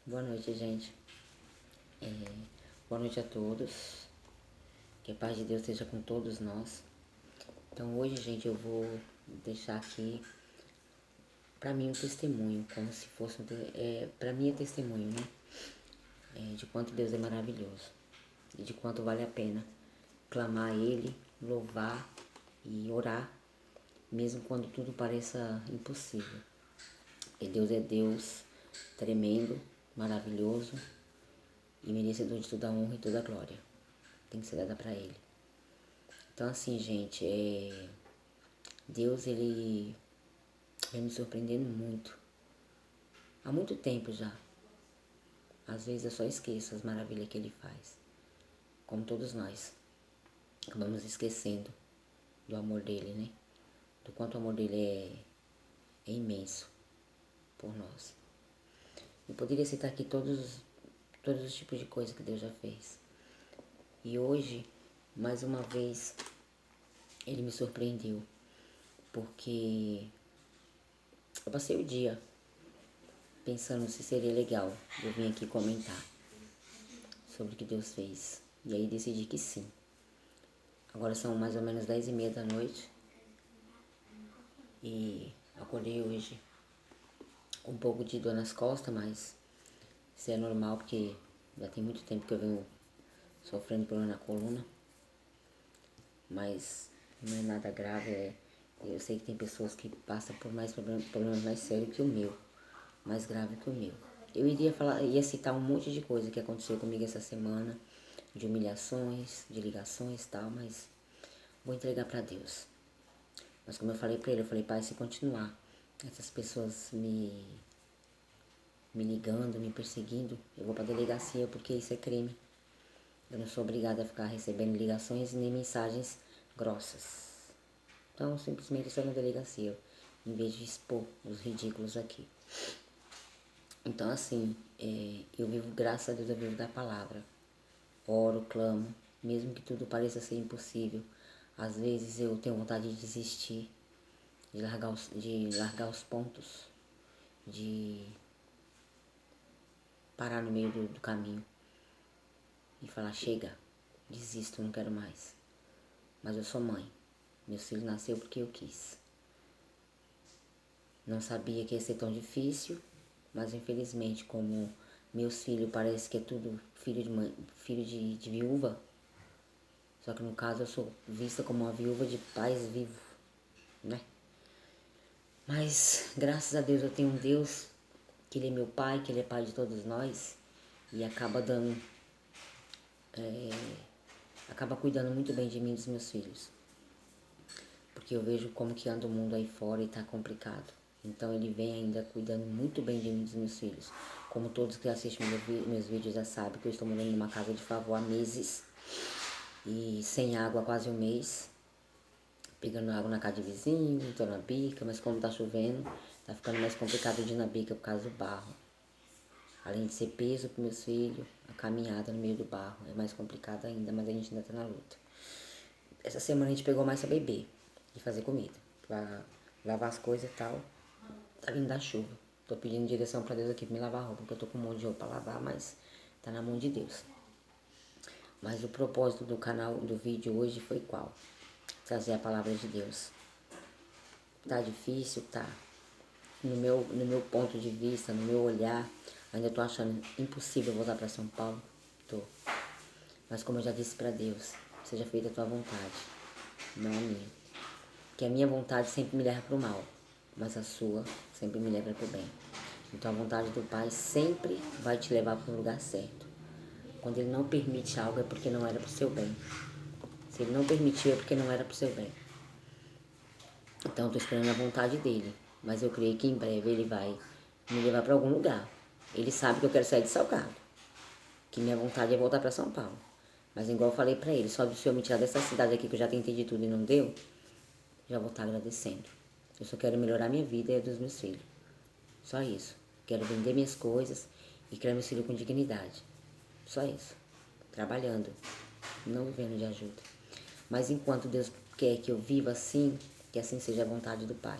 Boa noite, gente. É, Boa noite a todos. Que a paz de Deus esteja com todos nós. Então hoje, gente, eu vou deixar aqui para mim um testemunho, como se fosse para mim é testemunho, né? De quanto Deus é maravilhoso e de quanto vale a pena clamar a Ele, louvar e orar, mesmo quando tudo pareça impossível. E Deus é Deus tremendo, maravilhoso e merecedor de toda a honra e toda a glória. Tem que ser dada para Ele. Então, assim, gente, Deus, ele vem me surpreendendo muito. Há muito tempo já. Às vezes eu só esqueço as maravilhas que ele faz. Como todos nós. Acabamos esquecendo do amor dele, né? Do quanto o amor dele é imenso por nós. Eu poderia citar aqui todos os tipos de coisas que Deus já fez. E hoje, mais uma vez, ele me surpreendeu. Porque eu passei o dia pensando se seria legal eu vir aqui comentar sobre o que Deus fez. E aí decidi que sim. Agora são mais ou menos 10h30 da noite. E acordei hoje com um pouco de dor nas costas, mas isso é normal porque já tem muito tempo que eu venho sofrendo problema na coluna. Mas não é nada grave. Eu sei que tem pessoas que passam por mais problemas mais sérios que o meu. Mais grave que o meu. Eu ia citar um monte de coisa que aconteceu comigo essa semana, de humilhações, de ligações e tal, mas vou entregar para Deus. Mas como eu falei para ele, eu falei, pai, se continuar essas pessoas me ligando, me perseguindo, eu vou pra delegacia porque isso é crime. Eu não sou obrigada a ficar recebendo ligações nem mensagens grossas. Então, simplesmente estou na delegacia, em vez de expor os ridículos aqui. Então, assim, eu vivo, graças a Deus, eu vivo da palavra. Oro, clamo, mesmo que tudo pareça ser impossível. Às vezes eu tenho vontade de desistir, de largar os pontos, de parar no meio do caminho e falar, chega, desisto, não quero mais. Mas eu sou mãe, meu filho nasceu porque eu quis. Não sabia que ia ser tão difícil, mas infelizmente, como meus filhos parece que é tudo filho de mãe, filho de viúva, só que no caso eu sou vista como uma viúva de pais vivos, né? Mas graças a Deus eu tenho um Deus, que Ele é meu pai, que Ele é pai de todos nós, e acaba cuidando muito bem de mim e dos meus filhos. Porque eu vejo como que anda o mundo aí fora e tá complicado. Então ele vem ainda cuidando muito bem de mim e dos meus filhos. Como todos que assistem meus vídeos já sabem que eu estou morando numa casa de favor há meses. E sem água há quase um mês. Pegando água na casa de vizinho, tô na bica, mas como tá chovendo, tá ficando mais complicado de ir na bica por causa do barro. Além de ser peso para meus filhos, a caminhada no meio do barro é mais complicada ainda, mas a gente ainda tá na luta. Essa semana a gente pegou mais pra beber e fazer comida, pra lavar as coisas e tal. Tá vindo da chuva. Tô pedindo direção pra Deus aqui pra me lavar a roupa, porque eu tô com um monte de roupa pra lavar, mas tá na mão de Deus. Mas o propósito do canal, do vídeo hoje foi qual? Trazer a palavra de Deus. Tá difícil? Tá. No meu ponto de vista, no meu olhar, ainda tô achando impossível voltar pra São Paulo. Tô. Mas como eu já disse pra Deus, seja feita a tua vontade, não a minha. Que a minha vontade sempre me leva pro mal, mas a sua sempre me leva pro bem. Então a vontade do Pai sempre vai te levar para um lugar certo. Quando Ele não permite algo é porque não era pro seu bem. Se Ele não permitiu é porque não era pro seu bem. Então eu tô esperando a vontade dEle, mas eu creio que em breve Ele vai me levar para algum lugar. Ele sabe que eu quero sair de Salgado, que minha vontade é voltar para São Paulo. Mas igual eu falei para ele, só do Senhor me tirar dessa cidade aqui que eu já tentei de tudo e não deu, já vou estar agradecendo. Eu só quero melhorar minha vida e a dos meus filhos. Só isso. Quero vender minhas coisas e criar meus filhos com dignidade. Só isso. Trabalhando, não vivendo de ajuda. Mas enquanto Deus quer que eu viva assim, que assim seja a vontade do Pai.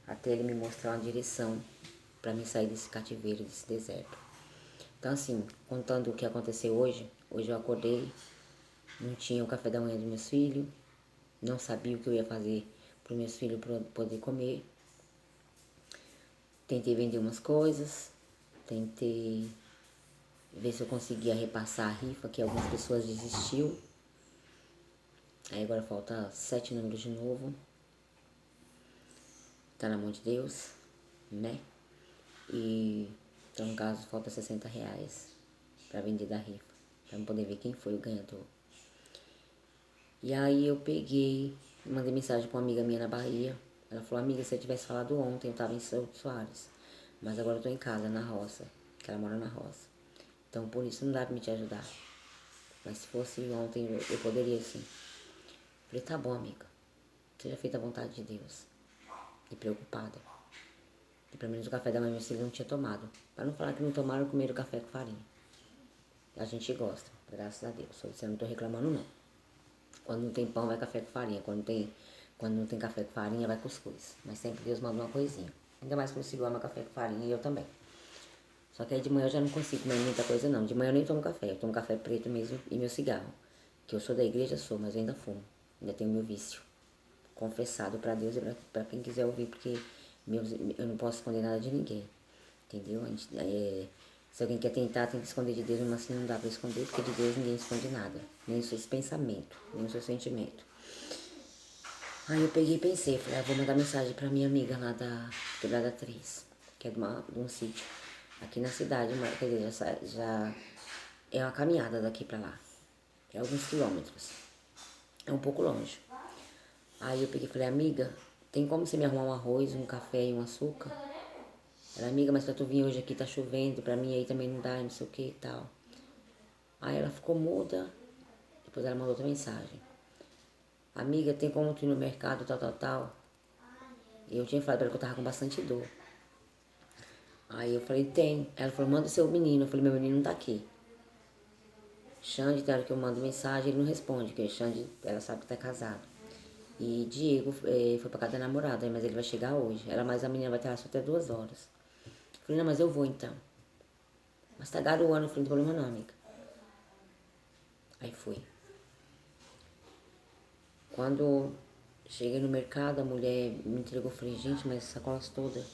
Até Ele me mostrar uma direção para me sair desse cativeiro, desse deserto. Então assim, contando o que aconteceu hoje eu acordei, não tinha o café da manhã dos meus filhos, não sabia o que eu ia fazer para os meus filhos poder comer. Tentei vender umas coisas, tentei ver se eu conseguia repassar a rifa, que algumas pessoas desistiu. Aí agora falta 7 números de novo. Tá na mão de Deus, né? E então no caso falta R$60 pra vender da rifa, pra eu poder ver quem foi o ganhador. E aí eu peguei, mandei mensagem pra uma amiga minha na Bahia. Ela falou, amiga, se eu tivesse falado ontem, eu tava em Souto Soares. Mas agora eu tô em casa, na roça, que ela mora na roça. Então por isso não dá pra me te ajudar. Mas se fosse ontem, eu poderia sim. Falei, tá bom, amiga. Seja feita a vontade de Deus. E preocupada. E pelo menos o café da manhã meus filhos não tinha tomado. Pra não falar que não tomaram, comeram café com farinha. A gente gosta, graças a Deus. Eu não tô reclamando não. Quando não tem pão, vai café com farinha. Quando não tem café com farinha, vai cuscuz. Mas sempre Deus manda uma coisinha. Ainda mais que o Silvio ama café com farinha e eu também. Só que aí de manhã eu já não consigo comer muita coisa não. De manhã eu nem tomo café. Eu tomo café preto mesmo e meu cigarro. Que eu sou da igreja, sou, mas eu ainda fumo. Ainda tenho meu vício. Confessado pra Deus e pra quem quiser ouvir, porque eu não posso esconder nada de ninguém. Entendeu? Se alguém quer tentar, tem que esconder de Deus, mas assim não dá pra esconder, porque de Deus ninguém esconde nada. Nem os seus pensamentos, nem o seu sentimento. Aí eu peguei e pensei, falei, vou mandar mensagem pra minha amiga lá da Quebrada 3, que é de um sítio aqui na cidade, mas, quer dizer, já é uma caminhada daqui pra lá. É alguns quilômetros. É um pouco longe. Aí eu peguei e falei, amiga, tem como você me arrumar um arroz, um café e um açúcar? Ela, amiga, mas pra tu vir hoje aqui tá chovendo, pra mim aí também não dá, não sei o que e tal. Aí ela ficou muda, depois ela mandou outra mensagem. Amiga, tem como tu ir no mercado, tal, tal, tal? E eu tinha falado pra ela que eu tava com bastante dor. Aí eu falei, tem. Ela falou, manda o seu menino. Eu falei, meu menino não tá aqui. Xande, tem hora que eu mando mensagem, ele não responde, porque Xande, ela sabe que tá casado. E Diego foi pra casa da namorada, mas ele vai chegar hoje. Mas a menina vai estar lá só até 2 horas. Eu falei, não, mas eu vou então. Mas tá garoando, eu falei, não tem problema não, amiga. Aí fui. Quando cheguei no mercado, a mulher me entregou, eu falei, gente, mas essa sacolas toda.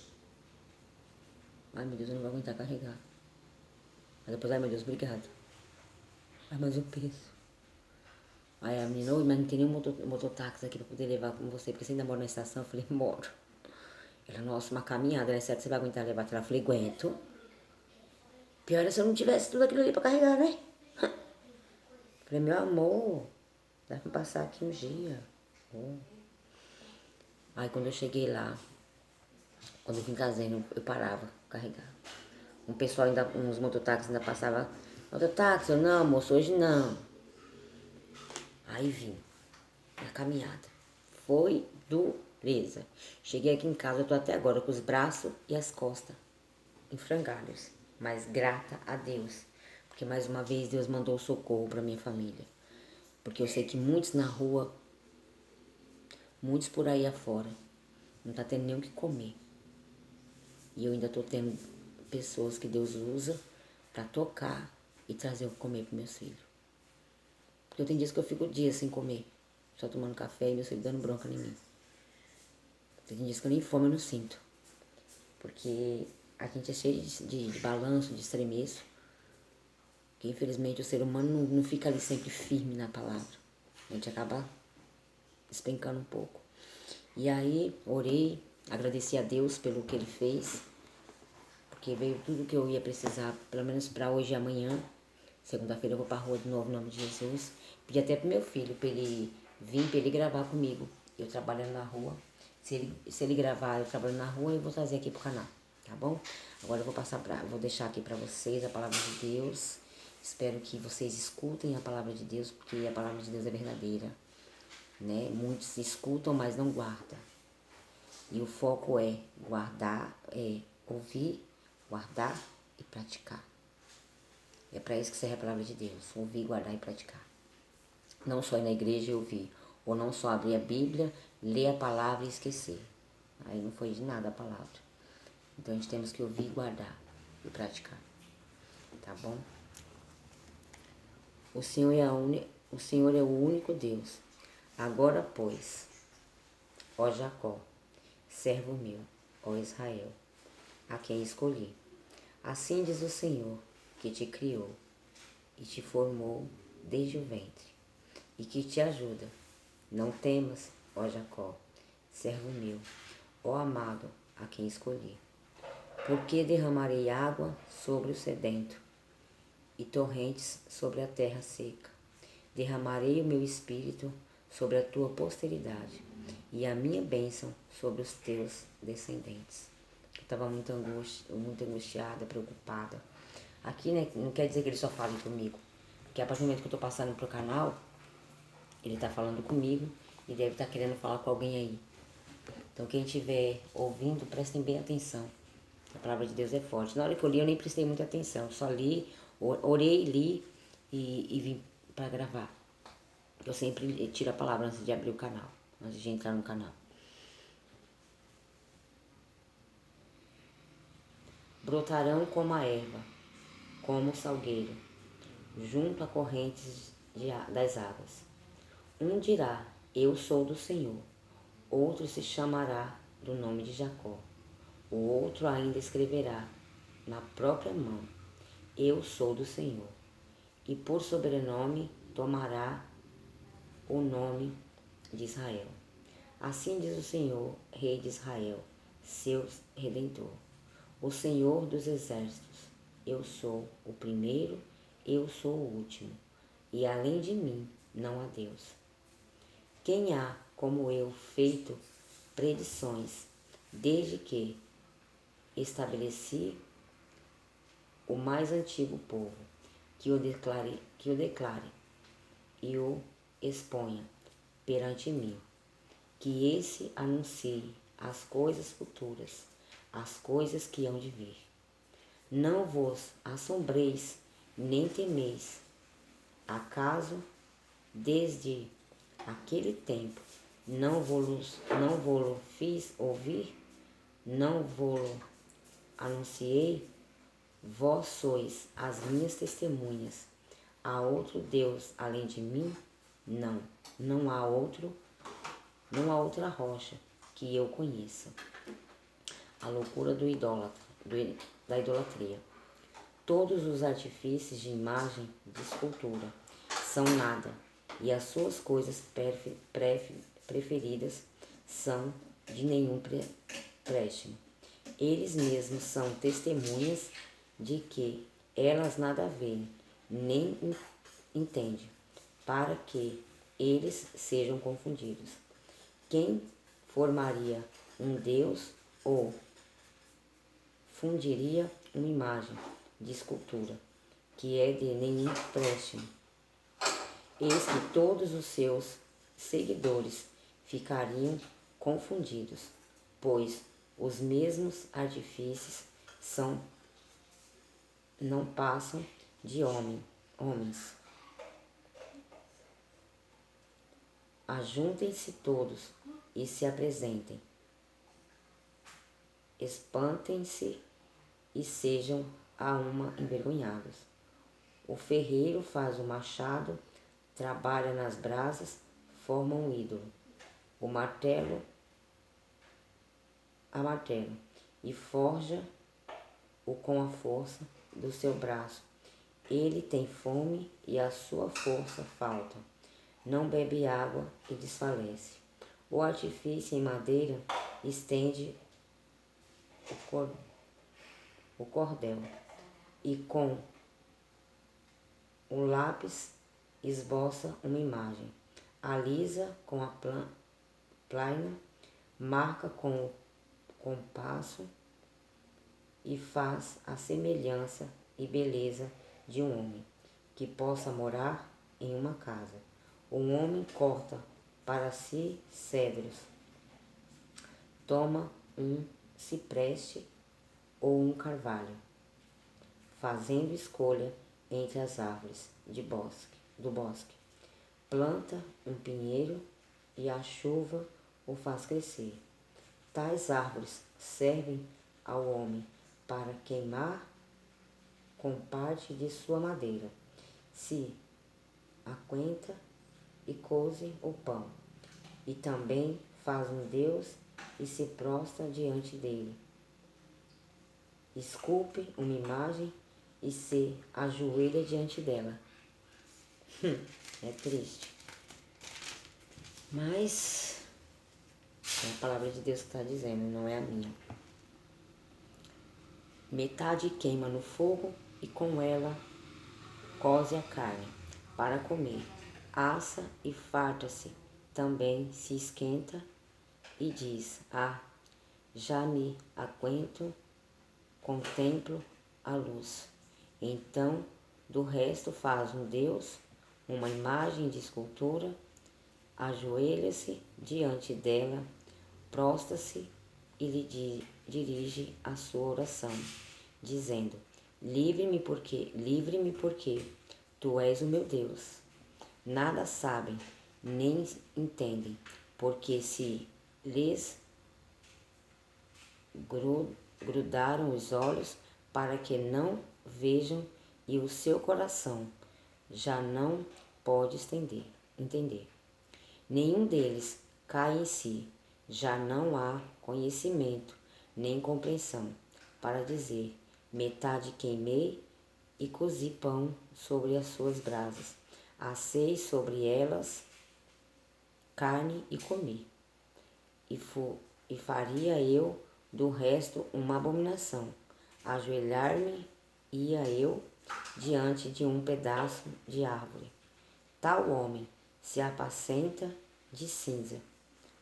Ai, meu Deus, eu não vou aguentar carregar. Aí depois, ai, meu Deus, obrigado. Ai, mas o peso. Aí a menina, oi, mas não tem nenhum mototáxi aqui pra poder levar com você, porque você ainda mora na estação? Eu falei, moro. Ela, nossa, uma caminhada, né? Será que você vai aguentar levar até lá? Eu falei, aguento. Pior é se eu não tivesse tudo aquilo ali pra carregar, né? Falei, meu amor, dá pra passar aqui um dia. Oh. Aí quando eu cheguei lá, quando eu vim casando, eu parava, carregava. Um pessoal ainda, uns mototáxis ainda passava, mototáxi, eu não, moço, hoje não. Aí vim, na caminhada. Foi dureza. Cheguei aqui em casa, eu tô até agora com os braços e as costas em frangalhos. Mas grata a Deus, porque mais uma vez Deus mandou socorro pra minha família. Porque eu sei que muitos na rua, muitos por aí afora, não tá tendo nem o que comer. E eu ainda tô tendo pessoas que Deus usa pra tocar e trazer o que comer pros meus filhos. Porque eu tenho dias que eu fico dias sem comer, só tomando café e meus filhos dando bronca em mim. Tem dias que eu nem fome eu não sinto. Porque a gente é cheio de balanço, de estremeço. Que infelizmente o ser humano não fica ali sempre firme na palavra. A gente acaba despencando um pouco. E aí, orei, agradeci a Deus pelo que Ele fez. Porque veio tudo que eu ia precisar, pelo menos para hoje e amanhã. Segunda-feira eu vou pra rua de novo, em nome de Jesus. Pedi até pro meu filho, pra ele vir, pra ele gravar comigo. Eu trabalhando na rua. Se ele gravar eu trabalhando na rua, eu vou trazer aqui pro canal, tá bom? Agora eu vou deixar aqui pra vocês a palavra de Deus. Espero que vocês escutem a palavra de Deus, porque a palavra de Deus é verdadeira, né? Muitos escutam, mas não guardam. E o foco é guardar, é ouvir, guardar e praticar. É para isso que serve a palavra de Deus, ouvir, guardar e praticar. Não só ir na igreja e ouvir, ou não só abrir a Bíblia, ler a palavra e esquecer. Aí não foi de nada a palavra. Então a gente temos que ouvir, guardar e praticar. Tá bom? O Senhor é o único Deus. Agora, pois, ó Jacó, servo meu, ó Israel, a quem escolhi. Assim diz o Senhor, que te criou e te formou desde o ventre, e que te ajuda. Não temas, ó Jacó, servo meu, ó amado, a quem escolhi. Porque derramarei água sobre o sedento e torrentes sobre a terra seca. Derramarei o meu espírito sobre a tua posteridade e a minha bênção sobre os teus descendentes. Eu estava muito angustiada, preocupada. Aqui, né, não quer dizer que ele só fale comigo, porque a partir do momento que eu estou passando pro canal, ele está falando comigo e deve estar querendo falar com alguém aí. Então, quem estiver ouvindo, prestem bem atenção. A palavra de Deus é forte. Na hora que eu li, eu nem prestei muita atenção. Só li, orei, li e vim para gravar. Eu sempre tiro a palavra antes de abrir o canal, antes de entrar no canal. Brotarão como a erva, como o salgueiro, junto a correntes das águas. Um dirá, eu sou do Senhor. Outro se chamará do nome de Jacó. O outro ainda escreverá na própria mão, eu sou do Senhor. E por sobrenome tomará o nome de Israel. Assim diz o Senhor, Rei de Israel, seu Redentor, o Senhor dos Exércitos. Eu sou o primeiro, eu sou o último, e além de mim não há Deus. Quem há como eu feito predições, desde que estabeleci o mais antigo povo, que o declare e o exponha perante mim, que esse anuncie as coisas futuras, as coisas que hão de vir. Não vos assombreis, nem temeis, acaso desde aquele tempo não vou-lo fiz ouvir, não vou-lo anunciei, vós sois as minhas testemunhas. Há outro Deus além de mim? Não, não há outra rocha que eu conheça. A loucura do idólatra, da idolatria. Todos os artifícios de imagem de escultura são nada, e as suas coisas preferidas são de nenhum préstimo. Eles mesmos são testemunhas de que elas nada veem, nem entendem, para que eles sejam confundidos. Quem formaria um Deus ou fundiria uma imagem de escultura que é de nenhum préstimo? Eis que todos os seus seguidores ficariam confundidos, pois os mesmos artifícios não passam de homens. Ajuntem-se todos e se apresentem. Espantem-se e sejam a uma envergonhados. O ferreiro faz o machado, trabalha nas brasas, forma um ídolo. O martelo a martelo e forja-o com a força do seu braço. Ele tem fome e a sua força falta. Não bebe água e desfalece. O artifício em madeira estende o cordel e com o lápis esboça uma imagem. Alisa com a plaina, marca com o compasso e faz a semelhança e beleza de um homem que possa morar em uma casa. Um homem corta para si cedros, toma um cipreste ou um carvalho, fazendo escolha entre as árvores do bosque. Planta um pinheiro e a chuva o faz crescer. Tais árvores servem ao homem para queimar com parte de sua madeira. Se aquenta e coze o pão. E também faz um Deus e se prostra diante dele. Esculpe uma imagem e se ajoelha diante dela. É triste. Mas é a palavra de Deus que está dizendo, não é a minha. Metade queima no fogo e com ela coze a carne para comer. Assa e farta-se. Também se esquenta e diz: Ah, já me aguento, contemplo a luz. Então, do resto faz um Deus, uma imagem de escultura, ajoelha-se diante dela, prostra-se e lhe dirige a sua oração, dizendo: livre-me porque tu és o meu Deus. Nada sabem, nem entendem, porque se lhes grudaram os olhos para que não vejam e o seu coração já não pode entender. Nenhum deles cai em si, já não há conhecimento nem compreensão para dizer: metade queimei e cozi pão sobre as suas brasas, assei sobre elas carne e comi. E faria eu do resto uma abominação. Ajoelhar-me-ia eu diante de um pedaço de árvore. Tal homem se apacenta de cinza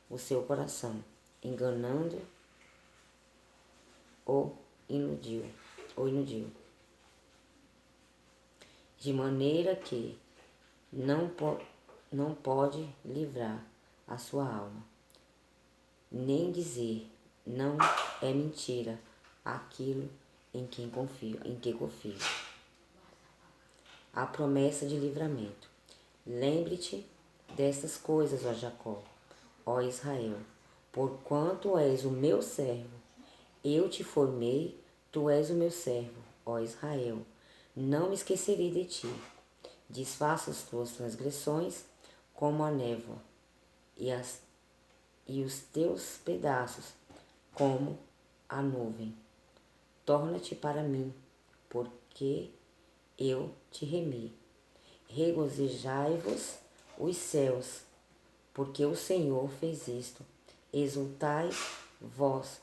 o seu coração, enganando o iludiu. De maneira que não pode livrar a sua alma, nem dizer: não é mentira aquilo em que confio. A promessa de livramento. Lembre-te destas coisas, ó Jacó, ó Israel, porquanto és o meu servo. Eu te formei, tu és o meu servo, ó Israel. Não me esquecerei de ti. Desfaça as tuas transgressões como a névoa, e os teus pedaços como a nuvem. Torna-te para mim, porque eu te remi. Regozijai-vos os céus, porque o Senhor fez isto. Exultai vós,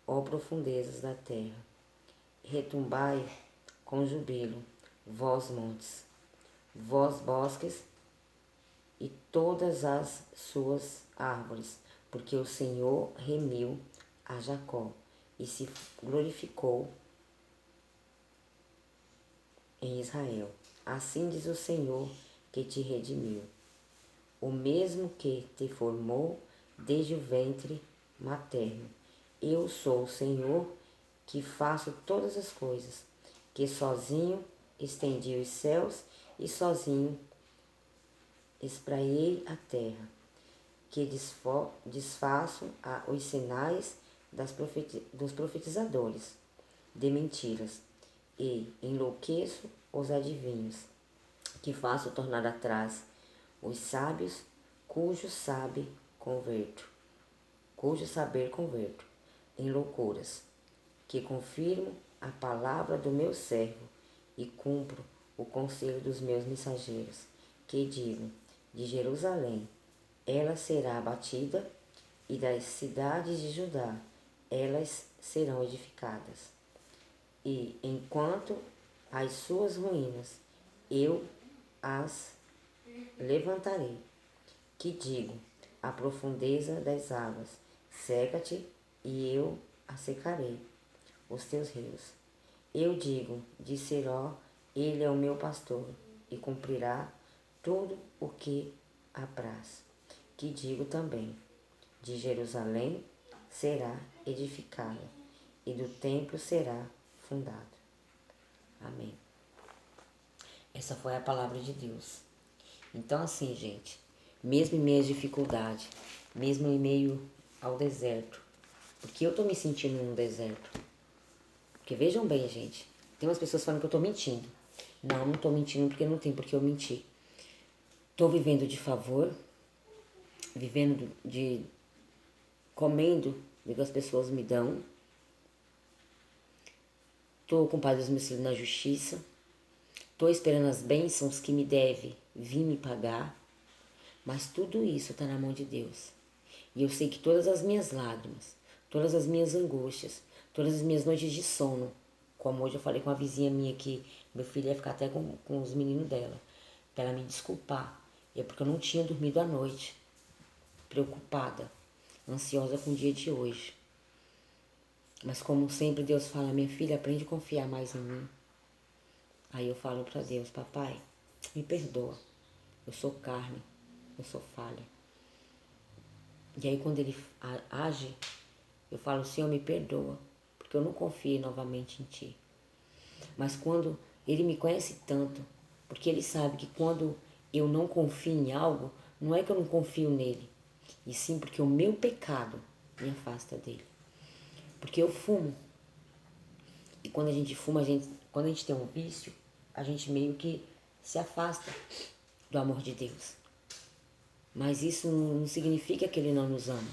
ó profundezas da terra. Retumbai com jubilo, vós montes, vós bosques e todas as suas árvores, porque o Senhor remiu a Jacó e se glorificou em Israel. Assim diz o Senhor que te redimiu, o mesmo que te formou desde o ventre materno. Eu sou o Senhor que faço todas as coisas, que sozinho estendi os céus e sozinho espraiei a terra, que desfaço os sinais dos profetizadores de mentiras e enlouqueço os adivinhos, que faço tornar atrás os sábios cujo saber converto em loucuras, que confirmo a palavra do meu servo e cumpro o conselho dos meus mensageiros, que digo: de Jerusalém ela será abatida, e das cidades de Judá elas serão edificadas. E enquanto as suas ruínas eu as levantarei, que digo à profundeza das águas: seca-te, e eu a secarei os teus rios. Eu digo de Seró: ele é o meu pastor, e cumprirá tudo o que apraz. Que digo também: de Jerusalém será edificada, e do templo será fundado. Amém. Essa foi a palavra de Deus. Então, assim, gente, mesmo em meio às dificuldades, mesmo em meio ao deserto, porque eu tô me sentindo num deserto. Porque vejam bem, gente, Tem umas pessoas falando que eu tô mentindo. Não tô mentindo porque não tem porque eu mentir. Tô vivendo de favor, vivendo de comendo do que as pessoas me dão. Tô com o Pai dos meus filhos na justiça. Tô esperando as bênçãos que me deve vir me pagar. Mas tudo isso tá na mão de Deus. E eu sei que todas as minhas lágrimas, todas as minhas angústias, todas as minhas noites de sono, como hoje eu falei com uma vizinha minha que meu filho ia ficar até com os meninos dela, pra ela me desculpar. E é porque eu não tinha dormido à noite, preocupada, ansiosa com o dia de hoje. Mas como sempre Deus fala, minha filha, aprende a confiar mais em mim. Aí eu falo pra Deus, papai, me perdoa. Eu sou carne, eu sou falha. E aí quando ele age, eu falo, Senhor, me perdoa, porque eu não confiei novamente em Ti. Mas quando Ele me conhece tanto, porque Ele sabe que quando eu não confio em algo, não é que eu não confio nele, e sim porque o meu pecado me afasta dele. Porque eu fumo. E quando a gente fuma, quando a gente tem um vício, a gente meio que se afasta do amor de Deus. Mas isso não significa que Ele não nos ama.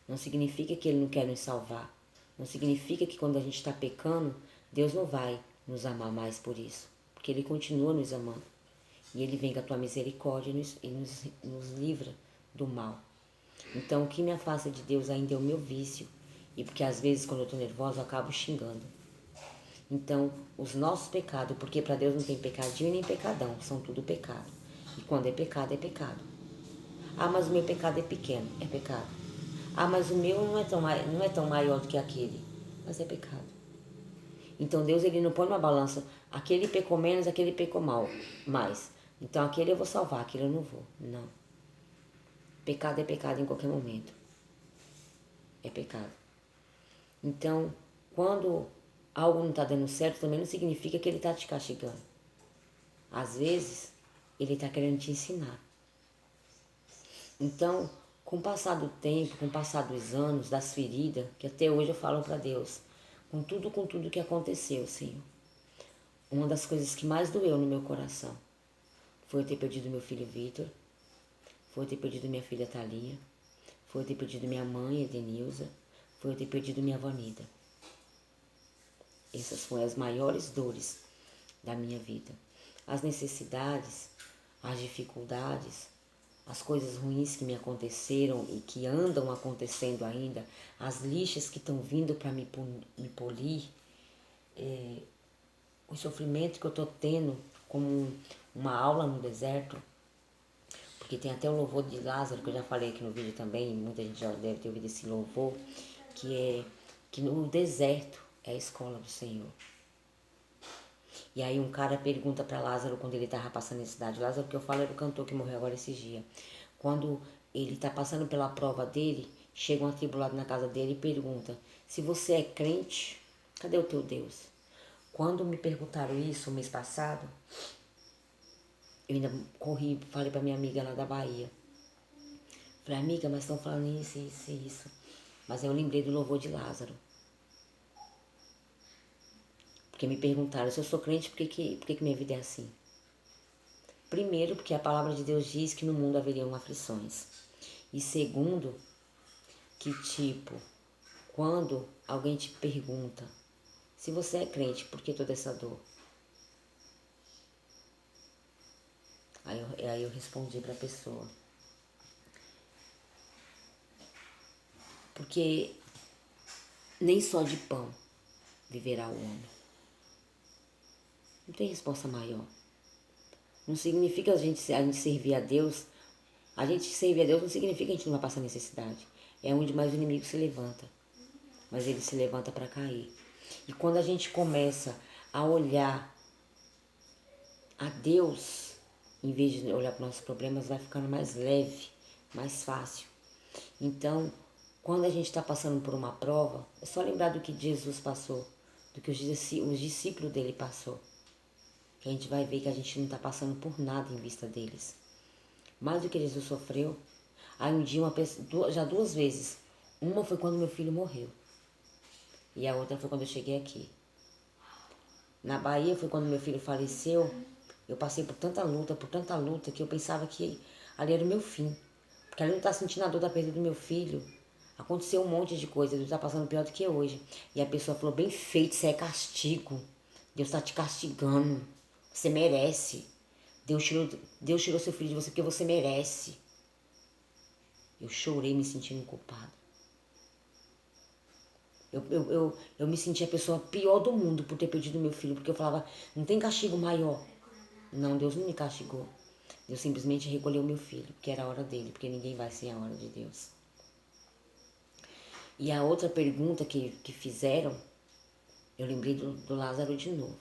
Não significa que Ele não quer nos salvar. Não significa que quando a gente está pecando, Deus não vai nos amar mais por isso. Porque Ele continua nos amando. E Ele vem com a tua misericórdia e nos livra do mal. Então o que me afasta de Deus ainda é o meu vício. E porque às vezes quando eu estou nervosa eu acabo xingando. Então os nossos pecados, porque para Deus não tem pecadinho nem pecadão, são tudo pecado. E quando é pecado, é pecado. Ah, mas o meu pecado é pequeno, é pecado. Ah, mas o meu não é tão maior do que aquele, mas é pecado. Então Deus ele não põe numa balança, aquele pecou menos, aquele pecou mais. Então aquele eu vou salvar, aquele eu não vou. Não. Pecado é pecado em qualquer momento. É pecado. Então, quando algo não está dando certo, também não significa que ele está te castigando. Às vezes, ele está querendo te ensinar. Então, com o passar do tempo, com o passar dos anos, das feridas, que até hoje eu falo para Deus, com tudo que aconteceu, Senhor, uma das coisas que mais doeu no meu coração foi eu ter perdido meu filho Vitor, foi eu ter perdido minha filha Thalia, foi eu ter perdido minha mãe, Edenilza, foi eu ter perdido minha avó Nida. Essas foram as maiores dores da minha vida. As necessidades, as dificuldades, as coisas ruins que me aconteceram e que andam acontecendo ainda, as lixas que estão vindo para me polir, o sofrimento que eu estou tendo como uma aula no deserto, porque tem até o louvor de Lázaro, que eu já falei aqui no vídeo também, muita gente já deve ter ouvido esse louvor, que é que no deserto é a escola do Senhor. E aí um cara pergunta para Lázaro quando ele estava passando necessidade. Lázaro, que eu falo, era o cantor que morreu agora esses dias. Quando ele está passando pela prova dele, chega um atribulado na casa dele e pergunta, se você é crente, cadê o teu Deus? Quando me perguntaram isso o mês passado, eu ainda corri, falei para minha amiga lá da Bahia. Falei, amiga, mas estão falando isso, isso e isso. Mas aí eu lembrei do louvor de Lázaro. Porque me perguntaram, se eu sou crente, por que minha vida é assim? Primeiro, porque a palavra de Deus diz que no mundo haveriam aflições. E segundo, que tipo, quando alguém te pergunta, se você é crente, por que toda essa dor? Aí eu respondi para a pessoa. Porque nem só de pão viverá o homem. Não tem resposta maior. Não significa a gente servir a Deus. A gente servir a Deus não significa que a gente não vai passar necessidade. É onde mais o inimigo se levanta. Mas ele se levanta para cair. E quando a gente começa a olhar a Deus, em vez de olhar para os nossos problemas, vai ficando mais leve, mais fácil. Então, quando a gente está passando por uma prova, é só lembrar do que Jesus passou, do que os discípulos dele passou. Que a gente vai ver que a gente não está passando por nada em vista deles. Mais do que Jesus sofreu. Aí um dia, já 2 vezes, uma foi quando meu filho morreu. E a outra foi quando eu cheguei aqui. Na Bahia foi quando meu filho faleceu. Eu passei por tanta luta, que eu pensava que ali era o meu fim. Porque ali não tá sentindo a dor da perda do meu filho. Aconteceu um monte de coisa, Deus tá passando pior do que hoje. E a pessoa falou, bem feito, isso é castigo. Deus tá te castigando. Você merece. Deus tirou seu filho de você porque você merece. Eu chorei me sentindo culpada. Eu me senti a pessoa pior do mundo por ter perdido meu filho, porque eu falava, não tem castigo maior. Não, Deus não me castigou. Deus simplesmente recolheu meu filho, porque era a hora dele, porque ninguém vai sem a hora de Deus. E a outra pergunta que fizeram, eu lembrei do Lázaro de novo.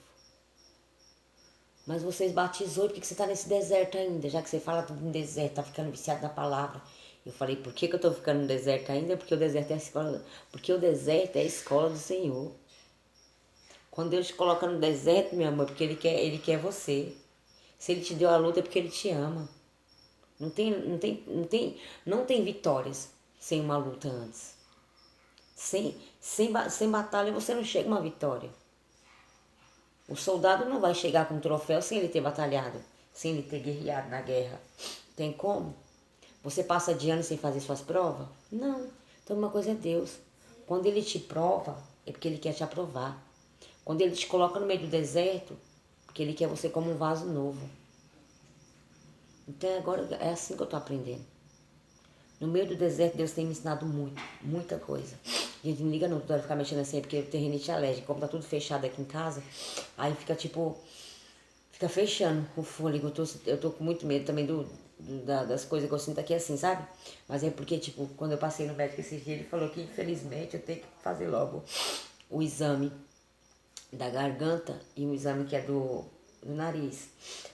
Mas vocês batizou, por que você está nesse deserto ainda? Já que você fala tudo em deserto, tá ficando viciado na palavra. Eu falei, por que eu estou ficando no deserto ainda? Porque o deserto é a escola, porque o deserto é a escola do Senhor. Quando Deus te coloca no deserto, meu amor, é porque Ele quer você. Se Ele te deu a luta, é porque Ele te ama. Não tem vitórias sem uma luta antes. Sem batalha você não chega a uma vitória. O soldado não vai chegar com um troféu sem ele ter batalhado, sem ele ter guerreado na guerra. Tem como? Você passa de ano sem fazer suas provas? Não. Então uma coisa é Deus. Quando Ele te prova, é porque Ele quer te aprovar. Quando Ele te coloca no meio do deserto, porque Ele quer você como um vaso novo. Então agora é assim que eu estou aprendendo. No meio do deserto, Deus tem me ensinado muito, muita coisa. Gente, não liga não, toda hora ficar mexendo assim, porque eu tenho rinite alérgica. Como tá tudo fechado aqui em casa, aí fica tipo, fica fechando o fôlego. Eu tô com muito medo também das coisas que eu sinto aqui assim, sabe? Mas é porque, tipo, quando eu passei no médico esse dia, ele falou que infelizmente eu tenho que fazer logo o exame da garganta e um exame que é do nariz,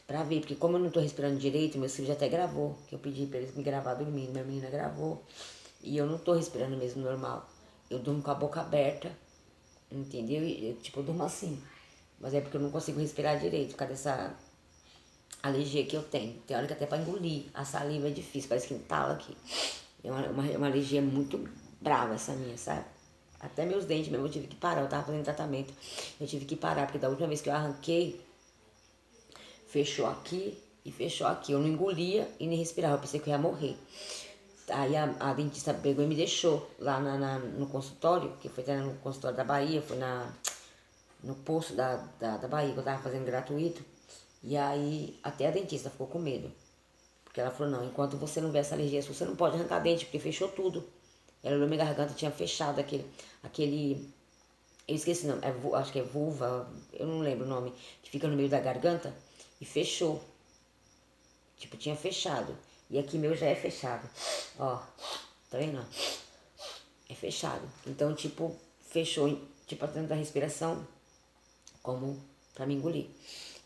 pra ver, porque como eu não tô respirando direito, meu filho já até gravou, que eu pedi pra eles me gravar dormindo, minha menina gravou, e eu não tô respirando mesmo normal, eu durmo com a boca aberta, entendeu? E eu, tipo, eu durmo assim, mas é porque eu não consigo respirar direito, por causa dessa alergia que eu tenho, tem hora que até pra engolir, a saliva é difícil, parece que entala aqui, é uma alergia muito brava essa minha, sabe? Até meus dentes mesmo eu tive que parar, eu tava fazendo tratamento, eu tive que parar, porque da última vez que eu arranquei, fechou aqui e fechou aqui. Eu não engolia e nem respirava, eu pensei que eu ia morrer. Aí a dentista pegou e me deixou lá no consultório, que foi no consultório da Bahia, foi no posto da Bahia, que eu tava fazendo gratuito. E aí até a dentista ficou com medo. Porque ela falou, não, enquanto você não vê essa alergia, você não pode arrancar dente, porque fechou tudo. Ela olhou minha garganta, tinha fechado aquele eu esqueci o nome, acho que é vulva, eu não lembro o nome, que fica no meio da garganta, e fechou. Tipo, tinha fechado. E aqui meu já é fechado. Ó, tá vendo? É fechado. Então, tipo, fechou, tipo, dentro da respiração, como pra me engolir.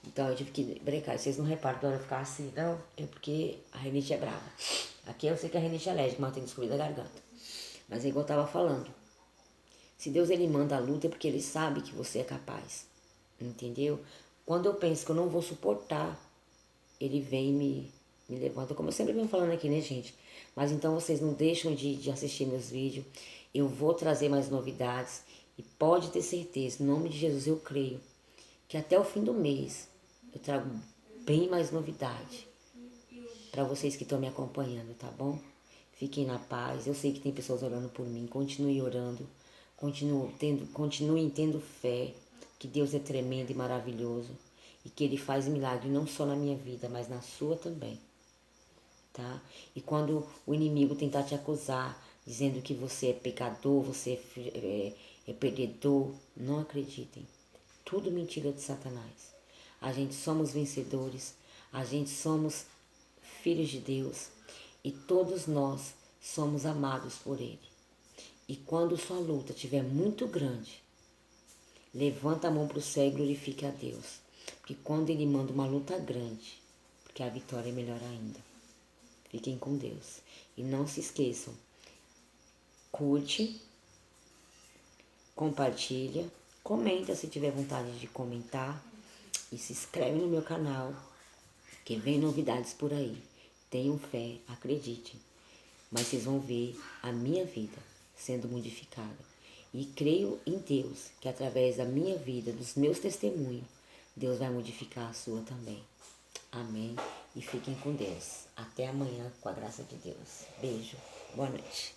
Então, eu tive que brecar. Vocês não reparam quando eu ficar assim, não? É porque a rinite é brava. Aqui eu sei que a rinite é alérgica, mas eu tenho descobrido a garganta. Mas é igual eu tava falando. Se Deus ele manda a luta é porque ele sabe que você é capaz. Entendeu? Quando eu penso que eu não vou suportar, ele vem e me levanta. Como eu sempre venho falando aqui, né, gente? Mas então vocês não deixam de assistir meus vídeos. Eu vou trazer mais novidades. E pode ter certeza, em nome de Jesus eu creio, que até o fim do mês eu trago bem mais novidade para vocês que estão me acompanhando, tá bom? Fiquem na paz. Eu sei que tem pessoas orando por mim. Continue orando. Continuem tendo fé que Deus é tremendo e maravilhoso e que Ele faz milagre não só na minha vida, mas na sua também, tá? E quando o inimigo tentar te acusar, dizendo que você é pecador, você é perdedor, não acreditem. Tudo mentira de Satanás. A gente somos vencedores, a gente somos filhos de Deus e todos nós somos amados por Ele. E quando sua luta estiver muito grande, levanta a mão para o céu e glorifique a Deus. Porque quando Ele manda uma luta grande, porque a vitória é melhor ainda. Fiquem com Deus. E não se esqueçam, curte, compartilha, comenta se tiver vontade de comentar e se inscreve no meu canal, que vem novidades por aí. Tenham fé, acreditem. Mas vocês vão ver a minha vida sendo modificada. E creio em Deus que através da minha vida, dos meus testemunhos, Deus vai modificar a sua também. Amém? E fiquem com Deus. Até amanhã, com a graça de Deus. Beijo. Boa noite.